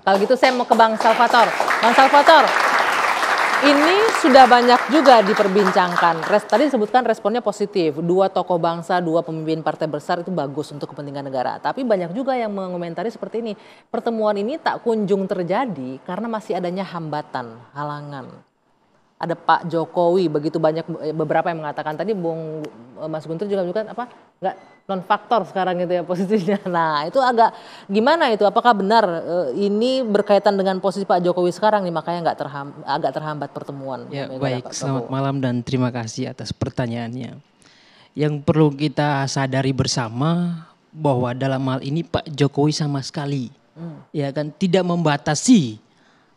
Kalau gitu saya mau ke Bang Salvatore. Bang Salvatore, ini sudah banyak juga diperbincangkan. Tadi disebutkan responnya positif. 2 tokoh bangsa, 2 pemimpin partai besar itu bagus untuk kepentingan negara. Tapi banyak juga yang mengomentari seperti ini. Pertemuan ini tak kunjung terjadi karena masih adanya hambatan, halangan. Ada Pak Jokowi, begitu banyak beberapa yang mengatakan tadi Mas Guntur juga apa nggak non faktor sekarang gitu ya posisinya. Nah itu agak gimana itu? Apakah benar ini berkaitan dengan posisi Pak Jokowi sekarang nih makanya agak terhambat pertemuan? Ya baik, selamat malam dan terima kasih atas pertanyaannya. Yang perlu kita sadari bersama bahwa dalam hal ini Pak Jokowi sama sekali ya kan tidak membatasi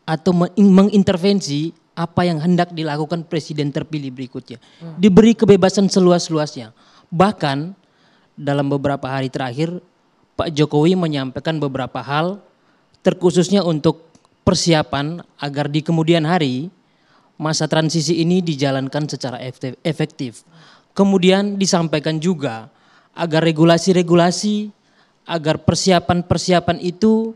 atau mengintervensi apa yang hendak dilakukan presiden terpilih berikutnya. Diberi kebebasan seluas-luasnya. Bahkan dalam beberapa hari terakhir Pak Jokowi menyampaikan beberapa hal terkhususnya untuk persiapan agar di kemudian hari masa transisi ini dijalankan secara efektif. Kemudian disampaikan juga agar regulasi-regulasi, agar persiapan-persiapan itu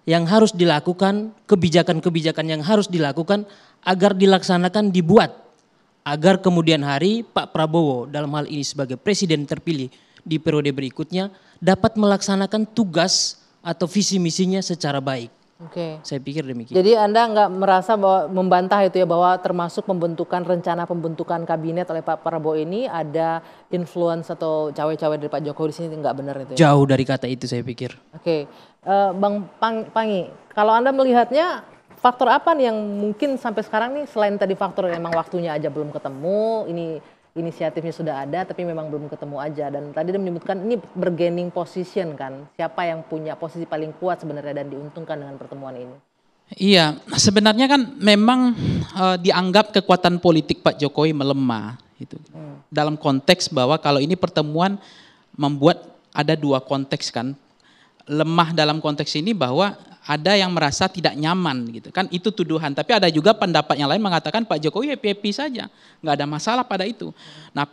yang harus dilakukan, kebijakan-kebijakan yang harus dilakukan agar dilaksanakan dibuat. Agar kemudian hari Pak Prabowo dalam hal ini sebagai presiden terpilih di periode berikutnya dapat melaksanakan tugas atau visi misinya secara baik. Oke. Saya pikir demikian. Jadi Anda nggak merasa bahwa membantah itu ya bahwa termasuk rencana pembentukan kabinet oleh Pak Prabowo ini ada influence atau cawe-cawe dari Pak Jokowi di sini nggak benar itu ya? Jauh dari kata itu saya pikir. Oke. Bang Pangi, kalau Anda melihatnya faktor apa nih yang mungkin sampai sekarang nih selain tadi faktor memang waktunya aja belum ketemu, ini inisiatifnya sudah ada tapi memang belum ketemu aja, dan tadi dia menyebutkan ini bergaining position kan, siapa yang punya posisi paling kuat sebenarnya dan diuntungkan dengan pertemuan ini? Iya, sebenarnya kan memang dianggap kekuatan politik Pak Jokowi melemah itu. Dalam konteks bahwa kalau ini pertemuan membuat ada 2 konteks kan. Lemah dalam konteks ini bahwa ada yang merasa tidak nyaman gitu kan, itu tuduhan. Tapi ada juga pendapat yang lain mengatakan Pak Jokowi happy-happy saja, nggak ada masalah pada itu. Nah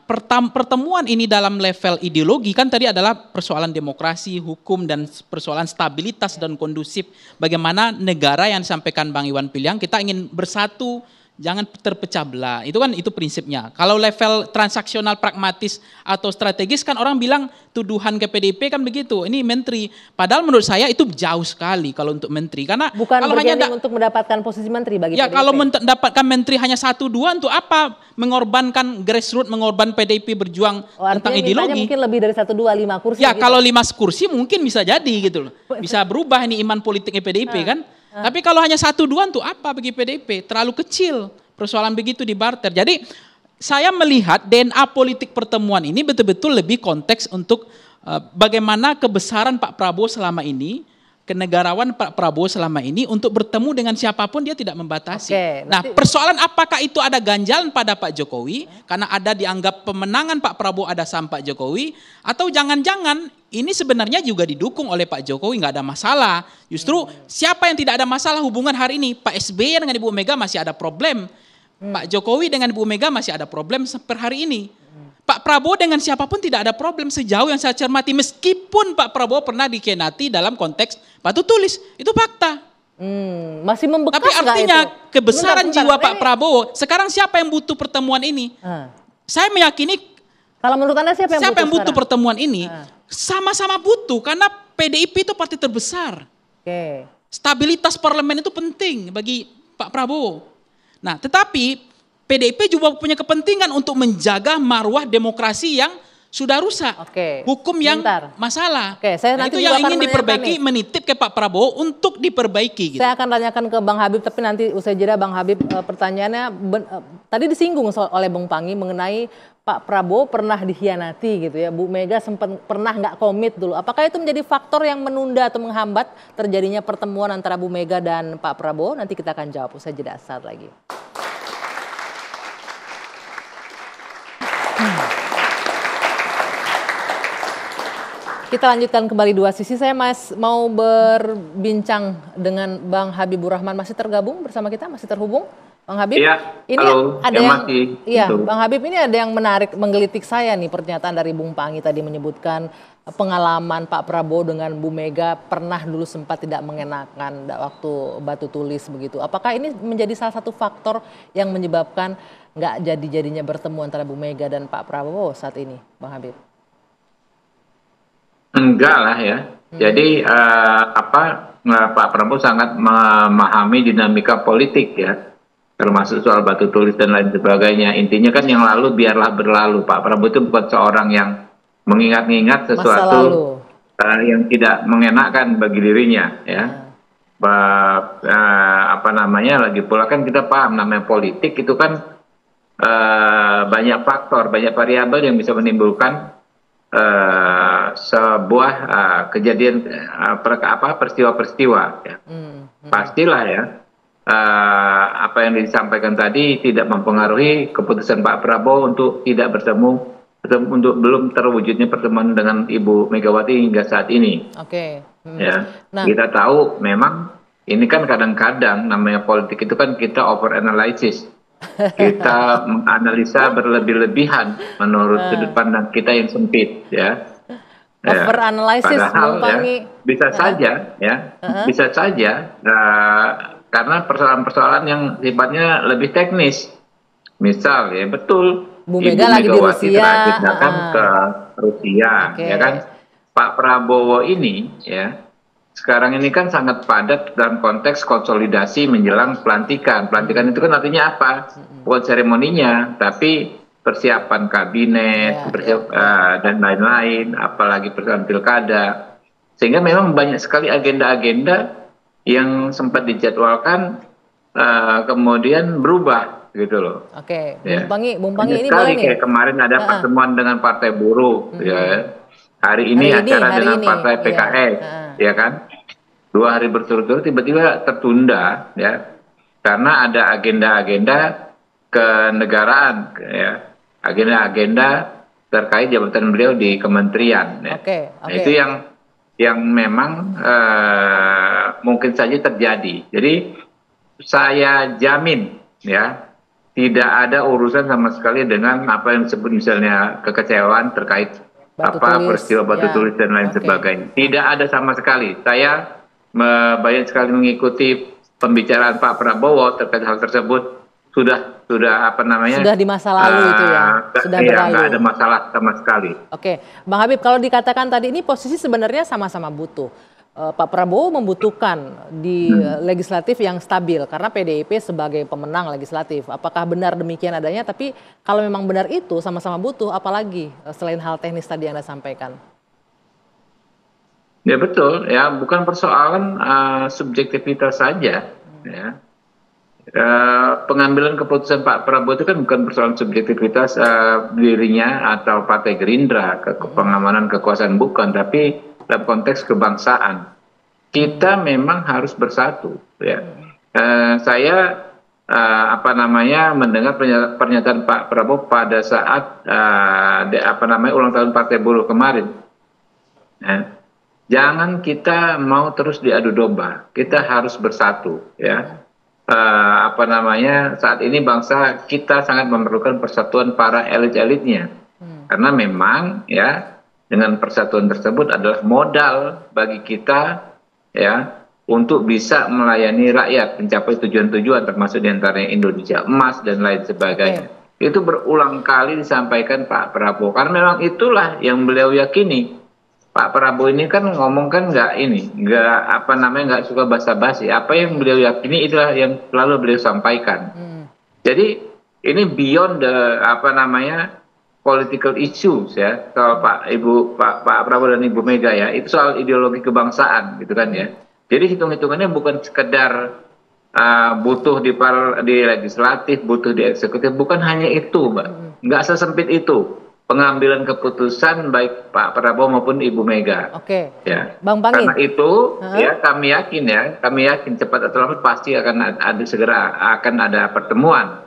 pertemuan ini dalam level ideologi kan tadi adalah persoalan demokrasi, hukum dan persoalan stabilitas dan kondusif. Bagaimana negara yang disampaikan Bang Iwan Piliang, kita ingin bersatu, jangan terpecah belah. Itu prinsipnya. Kalau level transaksional pragmatis atau strategis kan orang bilang tuduhan ke PDIP kan begitu. Ini menteri. Padahal menurut saya itu jauh sekali kalau untuk menteri. Karena bukan kalau hanya untuk mendapatkan posisi menteri bagi ya, PDIP. kalau mendapatkan menteri hanya 1-2 untuk apa? Mengorbankan grassroots, mengorban PDIP berjuang tentang ideologi. Mungkin lebih dari 1, 2, 5 kursi. Ya gitu. Kalau 5 kursi mungkin bisa jadi gitu loh. Bisa berubah ini iman politiknya PDIP kan. Tapi kalau hanya 1-2 untuk apa bagi PDIP? Terlalu kecil persoalan begitu di barter. Jadi saya melihat DNA politik pertemuan ini betul-betul lebih konteks untuk bagaimana kebesaran Pak Prabowo selama ini, kenegarawan Pak Prabowo selama ini untuk bertemu dengan siapapun dia tidak membatasi. Nah persoalan apakah itu ada ganjalan pada Pak Jokowi karena ada dianggap pemenangan Pak Prabowo ada sama Pak Jokowi, atau jangan-jangan ini sebenarnya juga didukung oleh Pak Jokowi, nggak ada masalah. Justru siapa yang tidak ada masalah hubungan hari ini? Pak SBY dengan Ibu Mega masih ada problem. Pak Jokowi dengan Ibu Mega masih ada problem per hari ini. Pak Prabowo dengan siapapun tidak ada problem sejauh yang saya cermati, meskipun Pak Prabowo pernah dikhianati dalam konteks batu tulis, itu fakta. Masih membekas. Tapi artinya itu? kebesaran jiwa Pak Prabowo. Sekarang siapa yang butuh pertemuan ini? Saya meyakini kalau menurut Anda siapa yang butuh pertemuan ini? Sama-sama butuh karena PDIP itu partai terbesar. Stabilitas parlemen itu penting bagi Pak Prabowo. Nah, tetapi PDIP juga punya kepentingan untuk menjaga marwah demokrasi yang sudah rusak. Hukum yang masalah. Nah, itu yang ingin diperbaiki, menitip ke Pak Prabowo untuk diperbaiki. Gitu. Saya akan tanyakan ke Bang Habib, tapi nanti usai jeda Bang Habib, pertanyaannya tadi disinggung oleh Bang Pangi mengenai Pak Prabowo pernah dikhianati gitu ya. Bu Mega pernah nggak komit dulu. Apakah itu menjadi faktor yang menunda atau menghambat terjadinya pertemuan antara Bu Mega dan Pak Prabowo? Nanti kita akan jawab usai jeda saat lagi. Kita lanjutkan kembali 2 sisi. Saya mau berbincang dengan Bang Habibur Rahman. Masih tergabung bersama kita? Masih terhubung? Bang Habib, Iya, ini halo, ada ya yang, masih. iya, Itu. Bang Habib ini ada yang menarik, menggelitik saya nih pernyataan dari Bung Pangi tadi menyebutkan pengalaman Pak Prabowo dengan Bu Mega pernah dulu sempat tidak mengenakan waktu batu tulis begitu. Apakah ini menjadi salah satu faktor yang menyebabkan nggak jadi-jadinya bertemu antara Bu Mega dan Pak Prabowo saat ini, Bang Habib? Enggak lah ya. Jadi Pak Prabowo sangat memahami dinamika politik ya, termasuk soal batu tulis dan lain sebagainya. Intinya kan yang lalu biarlah berlalu. Pak Prabowo itu bukan seorang yang mengingat-ingat Masa sesuatu lalu. yang tidak mengenakan bagi dirinya ya. Lagi pula kan kita paham namanya politik itu kan banyak faktor, banyak variabel yang bisa menimbulkan sebuah kejadian peristiwa-peristiwa ya. Pastilah ya apa yang disampaikan tadi tidak mempengaruhi keputusan Pak Prabowo untuk tidak bertemu, untuk belum terwujudnya pertemuan dengan Ibu Megawati hingga saat ini. Oke. Ya, Nah, kita tahu memang ini kan kadang-kadang namanya politik itu kan kita over analysis. Kita menganalisa berlebih-lebihan menurut sudut pandang kita yang sempit ya. over analysis, Bung Padahal Pangi. ya, bisa saja ya, bisa saja karena persoalan-persoalan yang sifatnya lebih teknis. Misal ya betul Bu Ibu Mega lagi di Megawati Rusia. teragendakan ke Rusia, Oke. ya kan? Pak Prabowo ini ya sekarang ini kan sangat padat dalam konteks konsolidasi menjelang pelantikan. Pelantikan itu kan artinya apa? Bukan seremoninya, tapi persiapan kabinet dan lain-lain, apalagi persiapan pilkada. Sehingga memang banyak sekali agenda-agenda yang sempat dijadwalkan kemudian berubah gitu loh. Oke, Ya. Bung Pangi ini Sekali boleh nih. kayak kemarin ada pertemuan dengan Partai Buruh, ya. Hari ini Hari acara dengan ini, Partai iya. PKS, ya kan? 2 hari berturut-turut tiba-tiba tertunda, ya, karena ada agenda-agenda kenegaraan, ya, agenda-agenda terkait jabatan beliau di kementerian. Ya. Nah, itu yang memang mungkin saja terjadi. Jadi saya jamin, ya. Tidak ada urusan sama sekali dengan apa yang disebut misalnya kekecewaan terkait peristiwa batu tulis dan lain sebagainya. Tidak ada sama sekali. Saya banyak sekali mengikuti pembicaraan Pak Prabowo terkait hal tersebut. Sudah di masa lalu itu ya. Sudah berlalu. Nggak ada masalah sama sekali. Oke, Bang Habib, kalau dikatakan tadi ini posisi sebenarnya sama-sama butuh. Pak Prabowo membutuhkan di legislatif yang stabil karena PDIP sebagai pemenang legislatif. Apakah benar demikian adanya? Tapi kalau memang benar itu sama-sama butuh, apalagi selain hal teknis tadi yang Anda sampaikan? Ya betul, ya bukan persoalan subjektivitas saja. Ya. Pengambilan keputusan Pak Prabowo itu kan bukan persoalan subjektivitas dirinya atau Partai Gerindra, pengamanan kekuasaan bukan, tapi dalam konteks kebangsaan kita memang harus bersatu ya. Saya mendengar pernyataan Pak Prabowo pada saat ulang tahun Partai Buruh kemarin. Jangan kita mau terus diadu domba, kita harus bersatu ya. Saat ini bangsa kita sangat memerlukan persatuan para elit-elitnya karena memang ya dengan persatuan tersebut adalah modal bagi kita ya untuk bisa melayani rakyat mencapai tujuan-tujuan termasuk diantaranya Indonesia Emas dan lain sebagainya. Itu berulang kali disampaikan Pak Prabowo karena memang itulah yang beliau yakini. Pak Prabowo ini kan ngomong kan nggak suka basa-basi. Apa yang beliau yakini itulah yang selalu beliau sampaikan. Jadi ini beyond political issues ya, soal Pak Prabowo dan Ibu Mega ya, itu soal ideologi kebangsaan gitu kan ya. Jadi hitung-hitungannya bukan sekedar butuh di legislatif, butuh di eksekutif, bukan hanya itu, Mbak. Nggak sesempit itu pengambilan keputusan baik Pak Prabowo maupun Ibu Mega. Oke. Ya. Bang Pangi. Karena itu ya kami yakin cepat atau lambat pasti akan ada pertemuan.